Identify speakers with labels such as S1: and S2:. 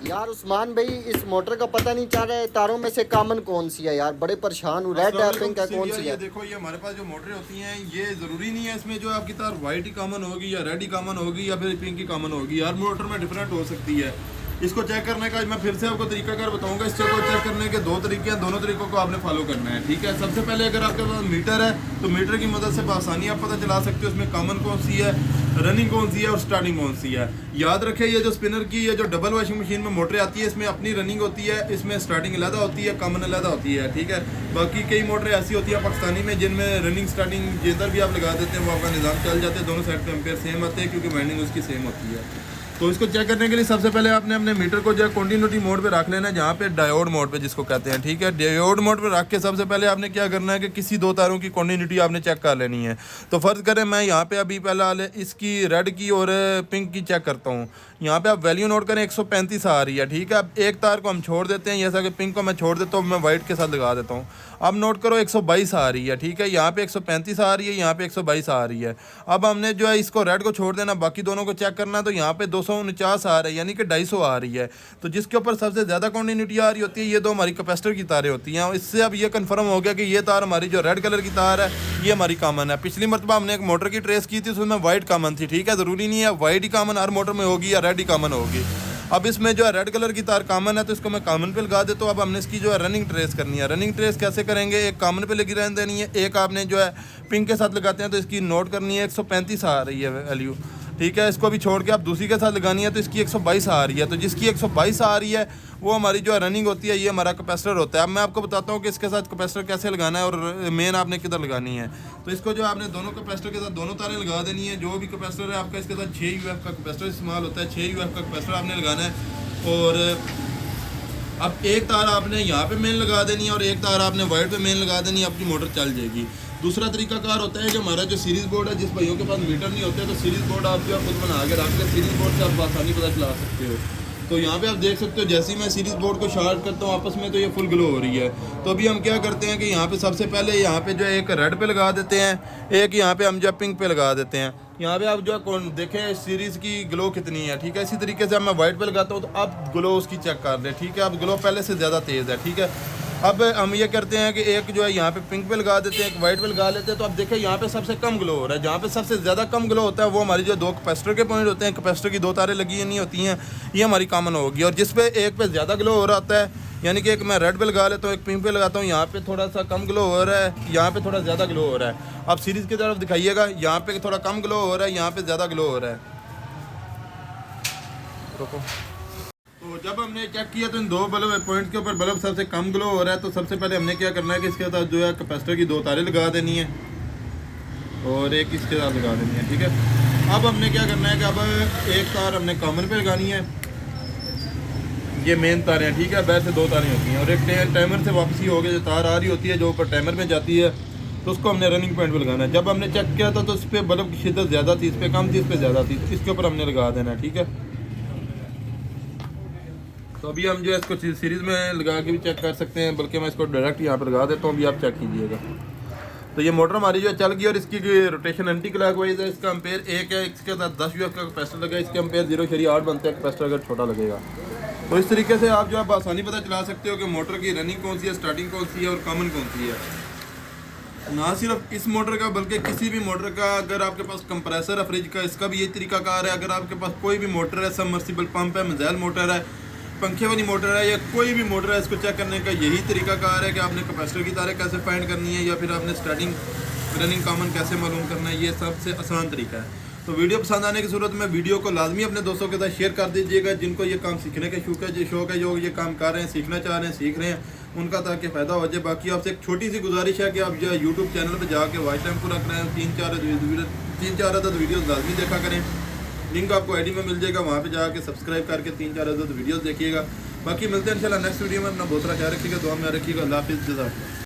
S1: यार उस्मान भाई, इस मोटर का पता नहीं चल रहा है तारों में से कॉमन कौन सी है यार, बड़े परेशान हूँ। रेड है, पिंक है, कौन सी
S2: ये
S1: है?
S2: देखो, ये हमारे पास जो मोटरें होती हैं, ये जरूरी नहीं है इसमें जो आपकी तार वाइट ही कॉमन होगी या रेड ही कॉमन होगी या फिर पिंक ही कॉमन होगी। हर मोटर में डिफरेंट हो सकती है। इसको चेक करने का मैं फिर से आपको तरीकाकार बताऊंगा। इसको चेक करने के दो तरीके हैं, दोनों तरीकों को आपने फॉलो करना है, ठीक है। सबसे पहले अगर आपके पास मीटर है तो मीटर की मदद से आसानी आप पता चला सकते हो इसमें कॉमन कौन सी है, रनिंग कौन सी है और स्टार्टिंग कौन सी है। याद रखें, ये जो स्पिनर की ये जो डबल वॉशिंग मशीन में मोटरें आती है, इसमें अपनी रनिंग होती है, इसमें स्टार्टिंग अलग होती है, कॉमन अलग होती है, ठीक है। बाकी कई मोटरें ऐसी होती है पाकिस्तानी में जिनमें रनिंग स्टार्टिंग जिधर भी आप लगा देते हैं वो आपका निज़ाम चल जाते हैं, दोनों साइड पे एम्पेयर सेम आते हैं क्योंकि वाइंडिंग उसकी सेम होती है। तो इसको चेक करने के लिए सबसे पहले आपने अपने मीटर को जो है कंटिन्यूटी मोड पे रख लेना है, जहाँ पे डायोड मोड पे जिसको कहते हैं, ठीक है। डायोड मोड पे रख के सबसे पहले आपने क्या करना है कि किसी दो तारों की कंटिन्यूटी आपने चेक कर लेनी है। तो फर्ज करें मैं यहाँ पे अभी पहले इसकी रेड की और पिंक की चेक करता हूँ। यहाँ पे आप वैल्यू नोट करें 135 आ रही है, ठीक है। अब एक तार को हम छोड़ देते हैं, जैसा कि पिंक को मैं छोड़ देता हूँ, मैं वाइट के साथ लगा देता हूँ। अब नोट करो 122 आ रही है, ठीक है। यहाँ पे 135 आ रही है, यहाँ पे 122 आ रही है। अब हमने जो है इसको रेड को छोड़ देना, बाकी दोनों को चेक करना। तो यहाँ पे 249 आ रहा है, यानी कि 250 आ रही है। तो जिसके ऊपर सबसे ज़्यादा कंटिन्यूटी आ रही होती है, ये दो हमारी कैपेसिटर की तारें होती हैं। इससे अब ये कंफर्म हो गया कि ये तार हमारी जो रेड कलर की तार है ये हमारी कॉमन है। पिछली मरतबा हमने एक मोटर की ट्रेस की थी, उसमें वाइट कॉमन थी, ठीक है। ज़रूरी नहीं है वाइट ही कॉमन हर मोटर में होगी या रेड ही कॉमन होगी। अब इसमें जो है रेड कलर की तार कॉमन है तो इसको मैं कॉमन पे लगा देता हूँ। अब हमने इसकी जो है रनिंग ट्रेस करनी है। रनिंग ट्रेस कैसे करेंगे? एक कॉमन पे लगी रहने देनी है, एक आपने जो है पिंक के साथ लगाते हैं तो इसकी नोट करनी है 135 आ रही है वैल्यू, ठीक है। इसको भी छोड़ के आप दूसरी के साथ लगानी है तो इसकी 122 आ रही है। तो जिसकी 122 आ रही है वो हमारी जो है रनिंग होती है, ये हमारा कैपेसिटर होता है। अब मैं आपको बताता हूँ कि इसके साथ कैपेसिटर कैसे लगाना है और मेन आपने किधर लगानी है। तो इसको जो आपने दोनों कैपेसिटर के साथ दोनों तारें लगा देनी है। जो भी कैपेसिटर है आपका, इसके साथ 6 UF का कैपेसिटर इस्तेमाल होता है, 6 UF का कैपेसिटर आपने लगाना है। और अब एक तार आपने यहाँ पे मेन लगा देनी है और एक तार आपने वाइट पे मेन लगा देनी है, आपकी मोटर चल जाएगी। दूसरा तरीकाकार होता है कि हमारा जो सीरीज बोर्ड है, जिस भाइयों के पास मीटर नहीं होते तो सीरीज बोर्ड आप जो खुद बना के रख ले, सीरीज बोर्ड से आप आसानी पता चला सकते हो। तो यहाँ पे आप देख सकते हो जैसे ही मैं सीरीज बोर्ड को शार्ट करता हूँ आपस में तो ये फुल ग्लो हो रही है। तो अभी हम क्या करते हैं कि यहाँ पे सबसे पहले यहाँ पे जो है एक रेड पे लगा देते हैं, एक यहाँ पे हम जो पिंक पे लगा देते हैं। यहाँ पे आप जो है कौन देखें सीरीज़ की ग्लो कितनी है, ठीक है। इसी तरीके से अब मैं वाइट पे लगाता हूँ तो अब ग्लो उसकी चेक कर लें, ठीक है। अब ग्लो पहले से ज़्यादा तेज़ है, ठीक है। अब हम ये करते हैं कि एक जो है यहाँ पे पिंक पे लगा देते हैं, एक वाइट पे लगा लेते हैं। तो अब देखें यहाँ पे सबसे कम ग्लो हो रहा है। जहाँ पे सबसे ज़्यादा कम ग्लो होता है वो हमारी जो दो कैपेसिटर के पॉइंट होते हैं, कैपेसिटर की दो तारें लगी नहीं होती हैं, ये हमारी कॉमन होगी। और जिस पे एक पे ज़्यादा ग्लो हो रहा होता है, यानी कि एक मैं रेड पे लगा लेता हूँ, एक पिंक पे लगाता हूँ, यहाँ पे थोड़ा सा कम ग्लो हो रहा है, यहाँ पे थोड़ा ज़्यादा ग्लो हो रहा है। अब सीरीज़ की तरफ दिखाइएगा, यहाँ पे थोड़ा कम ग्लो हो रहा है, यहाँ पे ज़्यादा ग्लो हो रहा है। रुको। तो जब हमने चेक किया तो इन दो बल्ब पॉइंट के ऊपर बल्ब सबसे कम ग्लो हो रहा है। तो सबसे पहले हमने क्या करना है कि इसके साथ जो है कैपेसिटर की दो तारें लगा देनी है और एक इसके साथ लगा देनी है, ठीक है। अब हमने क्या करना है कि अब एक तार हमने कॉमन पे लगानी है, ये मेन तारें हैं, ठीक है। बैर से दो तारें होती हैं और एक टाइमर से वापसी हो गई जो तार आ रही होती है जो ऊपर टाइमर में जाती है, तो उसको हमने रनिंग पॉइंट पे लगाना है। जब हमने चेक किया था तो इस पर बल्ब की शिद्दत ज़्यादा थी, इस पर कम थी, इस पर ज़्यादा थी, तो इसके ऊपर हमने लगा देना है, ठीक है। तो अभी हम जो है इसको सीरीज़ में लगा के भी चेक कर सकते हैं, बल्कि मैं इसको डायरेक्ट यहाँ पर लगा देता हूँ, अभी आप चेक कीजिएगा। तो ये मोटर हमारी जो है चल गई और इसकी रोटेशन एंटी क्लॉकवाइज है। इसका एम्पेयर 1 है, इसके साथ 10 UF का कैपेसिटर लगा है, इसके एम्पेयर 0.8 बनते हैं कैपेसिटर अगर छोटा लगेगा। तो इस तरीके से आप जो है आसानी पता चला सकते हो कि मोटर की रनिंग कौन सी है, स्टार्टिंग कौन सी है और कॉमन कौन सी है। ना सिर्फ इस मोटर का बल्कि किसी भी मोटर का, अगर आपके पास कंप्रेसर है फ्रिज का, इसका भी यही तरीकाकार है। अगर आपके पास कोई भी मोटर है, सबमर्सिबल पंप है, मिसाइल मोटर है, पंखे वाली मोटर है या कोई भी मोटर है, इसको चेक करने का यही तरीकाकार है कि आपने कैपेसिटर की तारें कैसे फाइंड करनी है या फिर आपने स्टार्टिंग रनिंग कॉमन कैसे मालूम करना है। ये सबसे आसान तरीका है। तो वीडियो पसंद आने की सूरत में वीडियो को लाजमी अपने दोस्तों के साथ शेयर कर दीजिएगा, जिनको ये काम सीखने का शौक है, जो ये काम कर रहे हैं, सीखना चाह रहे हैं, सीख रहे हैं, उनका ताकि फ़ायदा हो जाए। बाकी आपसे एक छोटी सी गुजारिश है कि आप जो है यूट्यूब चैनल पर जाके वॉच टाइम पूरा करें, 3-4 अदद वीडियोज़ लाजमी देखा करें। लिंक आपको आईडी में मिल जाएगा, वहाँ पे जाके सब्सक्राइब करके 3-4 अदद वीडियोज़ देखिएगा। बाकी मिलते हैं इंशाल्लाह नेक्स्ट वीडियो में। अपना बहुत सारा ख्याल रखिएगा, दुआ में रखिएगा। अल्लाह हाफिज़।